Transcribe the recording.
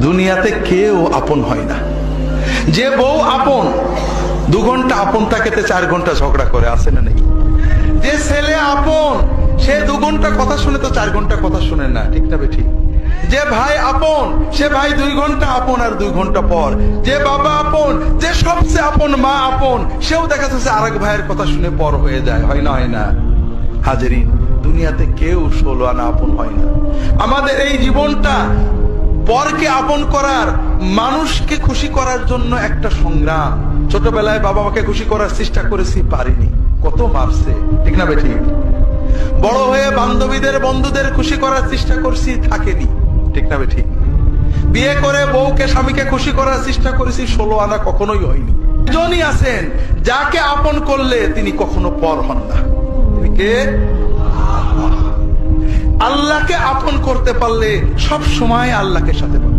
দুনিয়াতে কেউ আপন হয় না। যে বউ আপন 2 ঘন্টা আপন তাকেতে 4 ঘন্টা ঝগড়া করে, আছে না নেই? যে ছেলে আপন সে 2 ঘন্টা কথা শুনে তো 4 ঘন্টা কথা শুনে না, ঠিক না বেঠিক? যে ভাই আপন সে ভাই 2 ঘন্টা আপন আর 2 ঘন্টা পর। যে বাবা আপন, যে সবচেয়ে আপন মা আপন, সেও দেখা যাচ্ছে আরেক ভাইয়ের কথা শুনে পর হয়ে যায়, হয় না? হয় না হাজেরিন, দুনিয়াতে কেউ 16 আনা আপন হয় না। আমাদের এই জীবনটা পরকে আপন করার, মানুষকে খুশি করার জন্য একটা সংগ্রাম। ছোটবেলায় বাবা মাকে খুশি করার চেষ্টা করেছি, পারিনি, কত মারছে, ঠিক না বেঠিক? বড় হয়ে বান্ধবীদের বন্ধুদের খুশি করার চেষ্টা করছি, থাকেনি, ঠিক না বেঠিক? বিয়ে করে বউকে স্বামীকে খুশি করার চেষ্টা করেছি, 16 আনা কখনোই হয়নি। জনই আছেন যাকে আপন করলে তিনি কখনো পর হন না। তিনি কে? আল্লাহকে আপন করতে পারলে সব সময় আল্লাহকে সাথে পাবে।